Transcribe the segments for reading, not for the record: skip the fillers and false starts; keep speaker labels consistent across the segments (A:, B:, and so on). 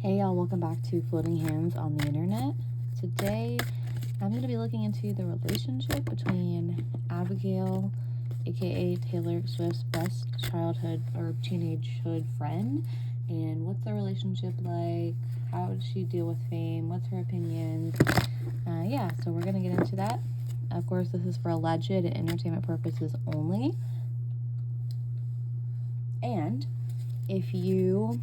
A: Hey y'all, welcome back to Floating Hands on the Internet. Today, I'm going to be looking into the relationship between Abigail, aka Taylor Swift's best childhood or teenagehood friend, and what's the relationship like, how does she deal with fame, what's her opinions, so we're going to get into that. Of course, this is for alleged and entertainment purposes only, and if you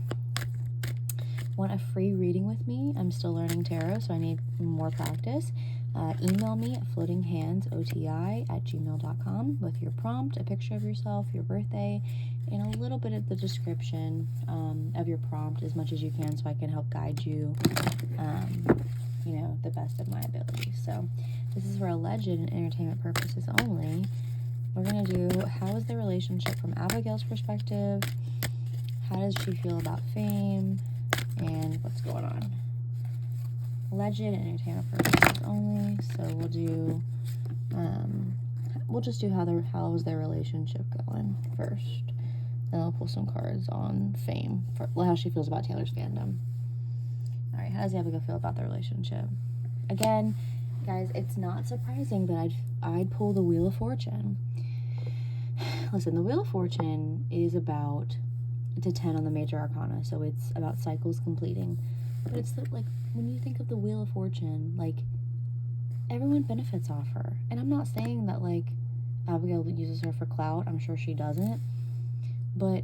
A: want a free reading with me, I'm still learning tarot, so I need more practice. Email me at floatinghandsoti@gmail.com with your prompt, a picture of yourself, your birthday, and a little bit of the description of your prompt as much as you can, so I can help guide you, the best of my ability. So this is for alleged and entertainment purposes only. We're going to do, how is the relationship from Abigail's perspective? How does she feel about fame? And what's going on? Alleged and entertainment purposes only. So we'll just do how is their relationship going first. Then I'll pull some cards on fame for how she feels about Taylor's fandom. All right, how does Abigail feel about their relationship? Again, guys, it's not surprising that I'd pull the Wheel of Fortune. Listen, the Wheel of Fortune is about, it's a 10 on the major arcana, so it's about cycles completing. But it's like, when you think of the Wheel of Fortune, like, everyone benefits off her. And I'm not saying that, like, Abigail uses her for clout. I'm sure she doesn't. But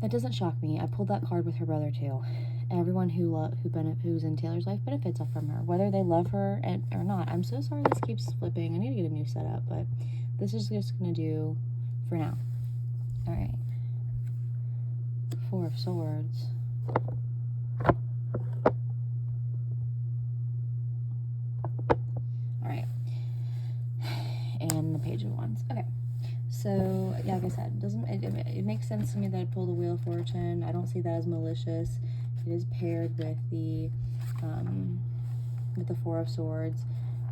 A: that doesn't shock me. I pulled that card with her brother, too. Everyone who's in Taylor's life benefits off from her, whether they love her or not. I'm so sorry this keeps flipping. I need to get a new setup, but this is just going to do for now. All right. Four of Swords. Alright. And the Page of Wands. Okay. So, yeah, like I said, it makes sense to me that I pull the Wheel of Fortune. I don't see that as malicious. It is paired with the Four of Swords,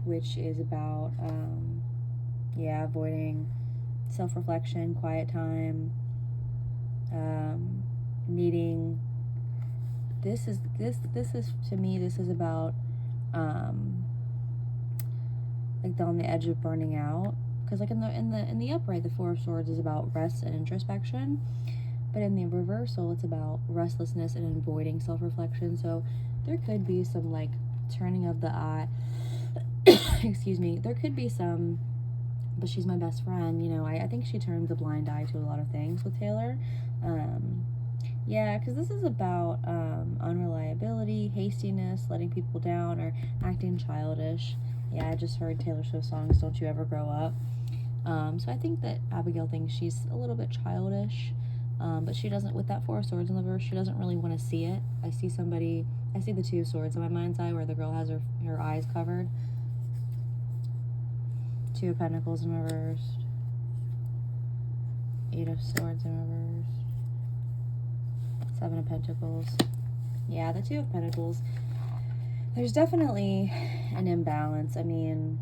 A: which is about avoiding self-reflection, quiet time, needing, this is to me, this is about like on the edge of burning out, because like in the upright, the Four of Swords is about rest and introspection, but in the reversal it's about restlessness and avoiding self-reflection. So there could be some like turning of the eye excuse me, there could be some, but she's my best friend, I think she turns a blind eye to a lot of things with Taylor. Because this is about unreliability, hastiness, letting people down, or acting childish. Yeah, I just heard Taylor Swift songs, Don't You Ever Grow Up. So I think that Abigail thinks she's a little bit childish, but she doesn't, with that Four of Swords in the verse, she doesn't really want to see it. I see the Two of Swords in my mind's eye where the girl has her eyes covered. Two of Pentacles in reverse. Eight of Swords in reverse. Seven of Pentacles. Yeah, the Two of Pentacles. There's definitely an imbalance. I mean,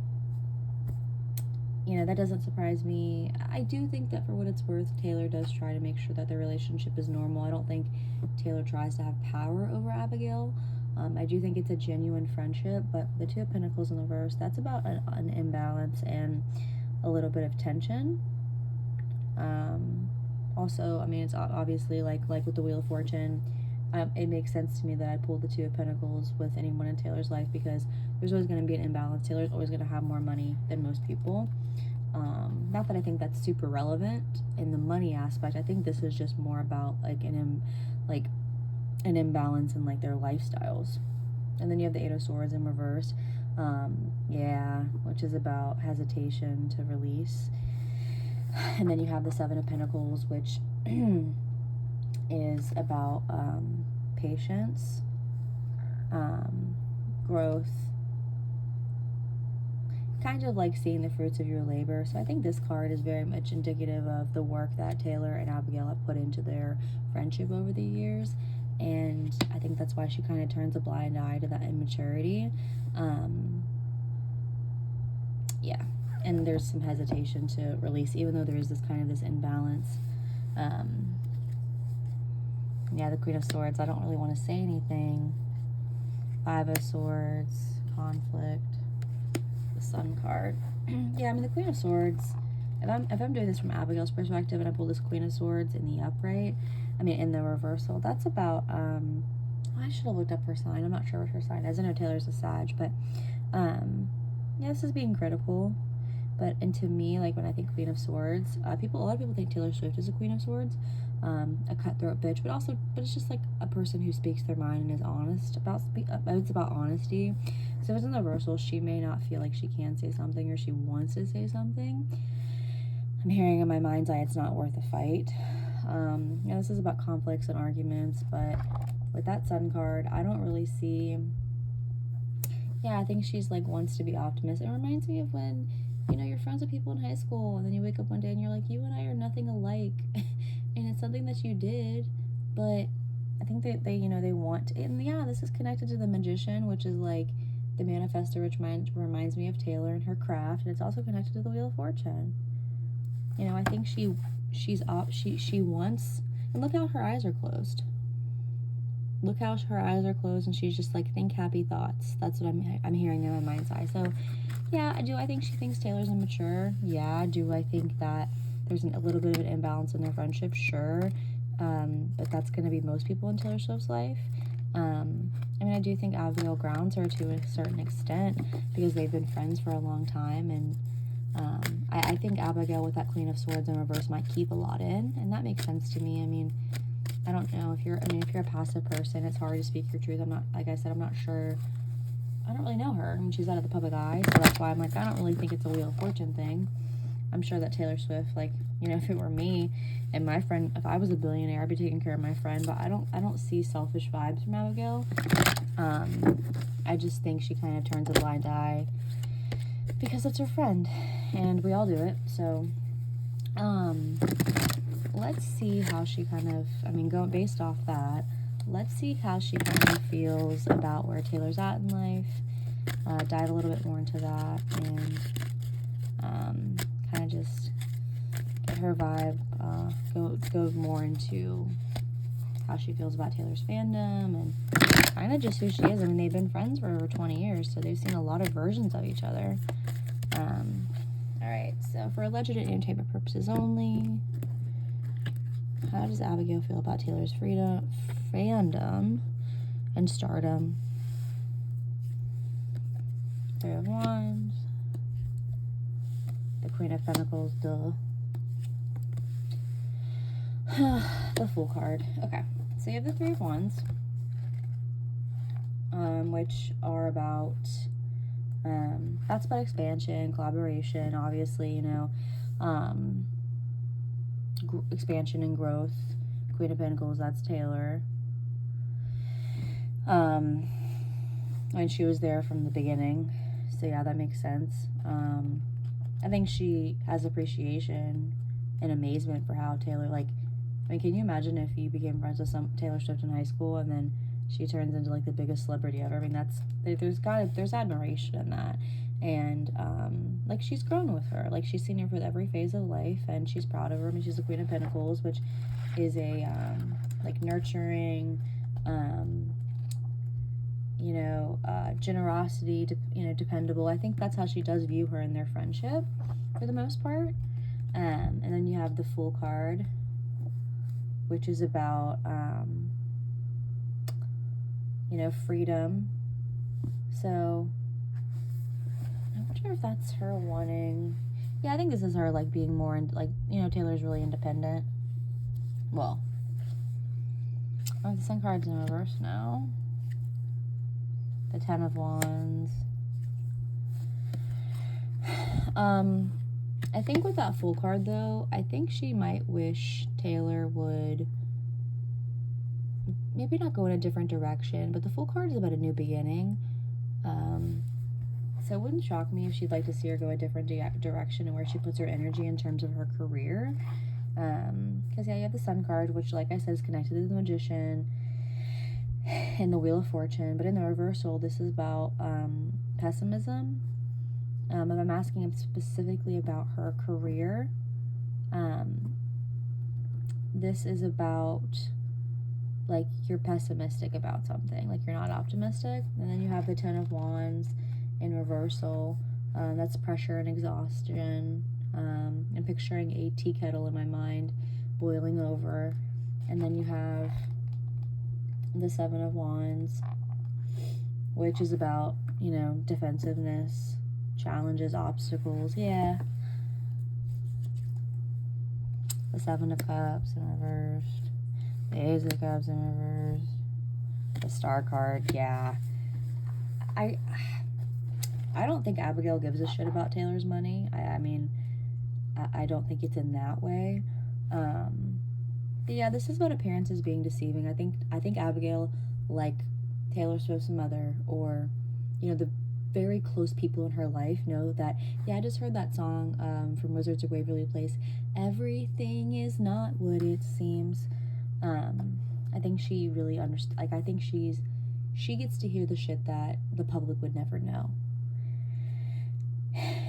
A: that doesn't surprise me. I do think that for what it's worth, Taylor does try to make sure that their relationship is normal. I don't think Taylor tries to have power over Abigail. I do think it's a genuine friendship, but the Two of Pentacles in the verse, that's about an imbalance and a little bit of tension. Also, I mean, it's obviously like with the Wheel of Fortune, it makes sense to me that I pulled the Two of Pentacles with anyone in Taylor's life, because there's always going to be an imbalance. Taylor's always going to have more money than most people. Not that I think that's super relevant in the money aspect. I think this is just more about like an imbalance in like their lifestyles. And then you have the Eight of Swords in reverse, which is about hesitation to release. And then you have the Seven of Pentacles, which is about patience, growth, kind of like seeing the fruits of your labor. So I think this card is very much indicative of the work that Taylor and Abigail have put into their friendship over the years. And I think that's why she kind of turns a blind eye to that immaturity. And there's some hesitation to release, even though there is this imbalance. The Queen of Swords, I don't really want to say anything Five of Swords, conflict, the Sun card. Yeah, I mean, the Queen of Swords, if I'm doing this from Abigail's perspective and I pull this Queen of Swords in the upright, I mean, in the reversal, that's about, I should have looked up her sign. I'm not sure what her sign is. I know Taylor's a Sag, but, yeah, this is being critical. But, and to me, like, when I think Queen of Swords, a lot of people think Taylor Swift is a Queen of Swords, a cutthroat bitch, but it's just, like, a person who speaks their mind and is honest it's about honesty. So if it's in the reversal, she may not feel like she can say something or she wants to say something. I'm hearing in my mind's eye it's not worth a fight. Yeah, this is about conflicts and arguments, but with that Sun card, I don't really see... Yeah, I think she's, like, wants to be optimistic. It reminds me of when, you know, you're friends with people in high school, and then you wake up one day and you're like, you and I are nothing alike. And it's something that you did, but I think that they, you know, they want to, and yeah, this is connected to the Magician, which is, like, the manifestor, which reminds me of Taylor and her craft, and it's also connected to the Wheel of Fortune. You know, I think she wants, and look how her eyes are closed. Look how her eyes are closed, and she's just like, think happy thoughts. That's what I'm hearing in my mind's eye. So, yeah, I think she thinks Taylor's immature. Yeah, do I think that there's a little bit of an imbalance in their friendship? Sure. But that's going to be most people in Taylor Swift's life. I mean, I do think Abigail grounds her to a certain extent because they've been friends for a long time, and I think Abigail with that Queen of Swords in reverse might keep a lot in, and that makes sense to me. I mean, I don't know if you're a passive person, it's hard to speak your truth. I'm not sure. I don't really know her. I mean, she's out of the public eye, so that's why I'm like, I don't really think it's a Wheel of Fortune thing. I'm sure that Taylor Swift, like, you know, if it were me and my friend, if I was a billionaire, I'd be taking care of my friend, but I don't see selfish vibes from Abigail. I just think she kind of turns a blind eye because it's her friend, and we all do it. So, let's see how she kind of, going based off that, let's see how she kind of feels about where Taylor's at in life, dive a little bit more into that, and kind of just get her vibe, go more into how she feels about Taylor's fandom, and kind of just who she is. I mean, they've been friends for over 20 years, so they've seen a lot of versions of each other. Alright, so for alleged entertainment purposes only, how does Abigail feel about Taylor's fandom and stardom? Three of Wands, the Queen of Pentacles, duh. The Fool card. Okay, so you have the Three of Wands, which are about, that's about expansion, collaboration, obviously, you know, expansion and growth. Queen of Pentacles, that's Taylor. And she was there from the beginning, so yeah, that makes sense. I think she has appreciation and amazement for how Taylor, like, can you imagine if you became friends with Taylor Swift in high school and then she turns into, like, the biggest celebrity ever? I mean, there's admiration in that, and like, she's grown with her, like, she's seen her for every phase of life, and she's proud of her. I mean, she's the Queen of Pentacles, which is a like, nurturing, you know, generosity, you know, dependable. I think that's how she does view her in their friendship for the most part. And then you have the Fool card, which is about, you know, freedom. So I wonder if that's her wanting, yeah, I think this is her, like, being more, like, you know, Taylor's really independent. Well, the Sun card's in reverse now. The Ten of Wands. I think with that Fool card, though, I think she might wish Taylor would maybe not go in a different direction, but the Fool card is about a new beginning. So it wouldn't shock me if she'd like to see her go a different direction and where she puts her energy in terms of her career. Because, yeah, you have the Sun card, which, like I said, is connected to the Magician and the Wheel of Fortune, but in the reversal, this is about pessimism. If I'm asking him specifically about her career, this is about, like, you're pessimistic about something, like, you're not optimistic. And then you have the Ten of Wands in reversal. That's pressure and exhaustion. I'm picturing a tea kettle in my mind boiling over. And then you have the Seven of Wands, which is about, you know, defensiveness, challenges, obstacles. Yeah. The Seven of Cups in reversed. The Ace of Cups in reversed. The Star card. Yeah. I don't think Abigail gives a shit about Taylor's money. I mean, I don't think it's in that way. But yeah, this is about appearances being deceiving. I think Abigail, like Taylor Swift's mother, or, you know, the very close people in her life, know that, yeah, I just heard that song from Wizards of Waverly Place, everything is not what it seems. I think she really understands. Like, I think she gets to hear the shit that the public would never know,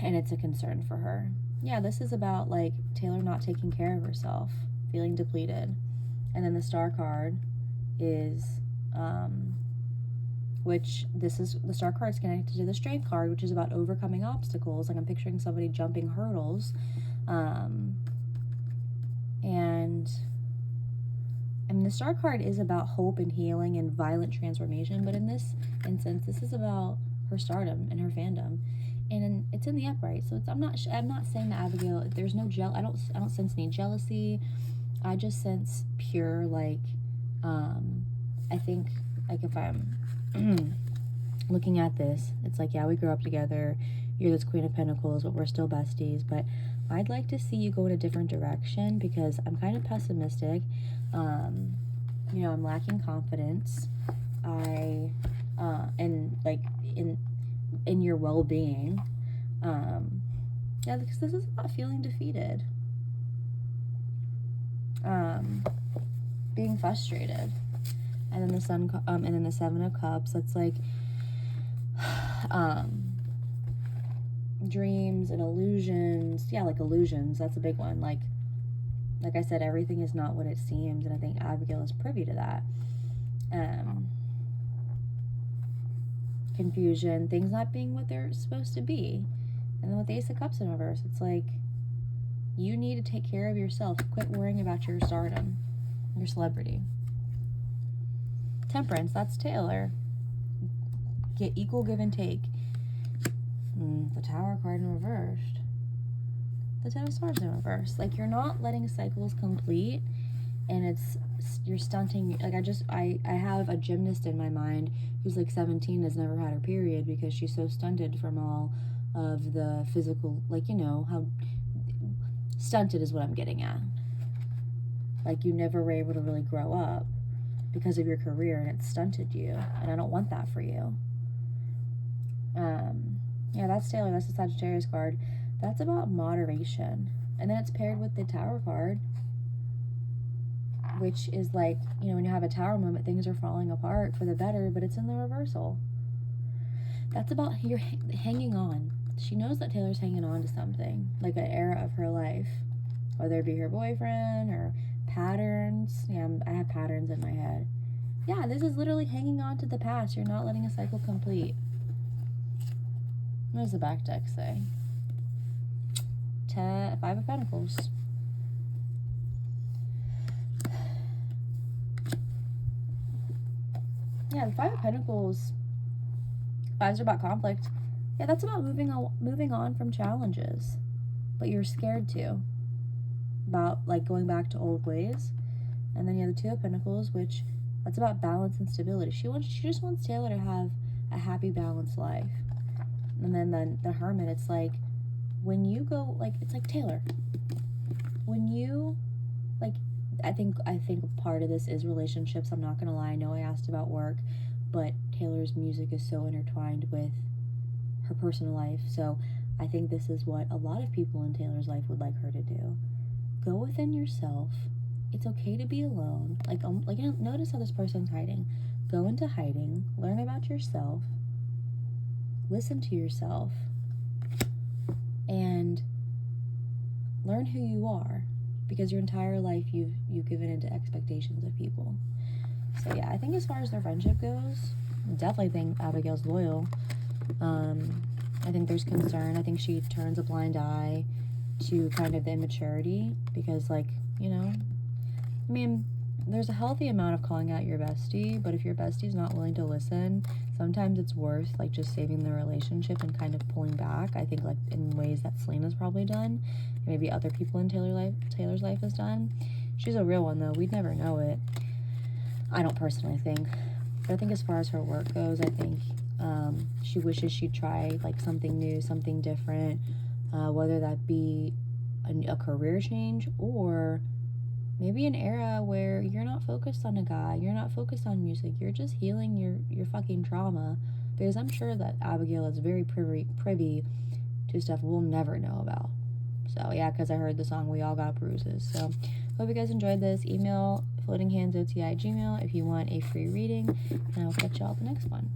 A: and it's a concern for her. Yeah, this is about, like, Taylor not taking care of herself, feeling depleted. And then the Star card is, which this is, the Star card is connected to the Strength card, which is about overcoming obstacles. Like, I'm picturing somebody jumping hurdles. And I mean, the Star card is about hope and healing and violent transformation, but in this instance, this is about her stardom and her fandom. And it's in the upright, so it's, I'm not saying that Abigail, there's no I don't sense any jealousy. I just sense pure, like, I think, like, if I'm looking at this, it's like, yeah, we grew up together, you're this Queen of Pentacles, but we're still besties. But I'd like to see you go in a different direction, because I'm kind of pessimistic. You know, I'm lacking confidence. And, like, in your well-being. Yeah, because this is about feeling defeated. Being frustrated. And then the Sun, and then the Seven of Cups, that's like, dreams and illusions. Yeah, like illusions, that's a big one. Like I said, everything is not what it seems, and I think Abigail is privy to that. Confusion, things not being what they're supposed to be. And then with the Ace of Cups in reverse, it's like, you need to take care of yourself. Quit worrying about your stardom, your celebrity. Temperance, that's Taylor. Get equal give and take. The Tower card in reversed. The Ten of Swords in reverse. Like, you're not letting cycles complete, and you're stunting. Like, I have a gymnast in my mind who's like 17, has never had her period because she's so stunted from all of the physical, like, you know, how stunted is what I'm getting at. Like, you never were able to really grow up because of your career, and it stunted you, and I don't want that for you. Yeah, that's Taylor. That's the Sagittarius card. That's about moderation. And then it's paired with the Tower card, which is like, you know, when you have a Tower moment, things are falling apart for the better, but it's in the reversal. That's about you're hanging on. She knows that Taylor's hanging on to something, like an era of her life, whether it be her boyfriend or patterns. Yeah, I have patterns in my head. Yeah, this is literally hanging on to the past. You're not letting a cycle complete. What does the back deck say? Five of Pentacles. Yeah, the Five of Pentacles. Fives are about conflict. Yeah, that's about moving on from challenges, but you're scared to. About, like, going back to old ways. And then you have the Two of Pentacles, which that's about balance and stability. She just wants Taylor to have a happy, balanced life. And then the Hermit, it's like, when you go, like, it's like, Taylor, when you, like, I think part of this is relationships. I'm not gonna lie. I know I asked about work, but Taylor's music is so intertwined with her personal life. So I think this is what a lot of people in Taylor's life would like her to do. Go within yourself. It's okay to be alone. Like, you know, notice how this person's hiding. Go into hiding. Learn about yourself. Listen to yourself. And learn who you are. Because your entire life you've given into expectations of people. So yeah, I think as far as their friendship goes, definitely think Abigail's loyal. I think there's concern. I think she turns a blind eye to kind of the immaturity because, like, you know, I mean, there's a healthy amount of calling out your bestie, but if your bestie's not willing to listen, sometimes it's worth, like, just saving the relationship and kind of pulling back. I think, like, in ways that Selena's probably done, and maybe other people in Taylor's life has done. She's a real one, though. We'd never know it. I don't personally think. But I think as far as her work goes, I think she wishes she'd try, like, something new, something different, whether that be a career change or maybe an era where you're not focused on a guy, you're not focused on music, you're just healing your fucking trauma. Because I'm sure that Abigail is very privy to stuff we'll never know about. So yeah, because I heard the song We All Got Bruises. So hope you guys enjoyed this. Email floatinghandsoti@gmail.com if you want a free reading, and I'll catch y'all at the next one.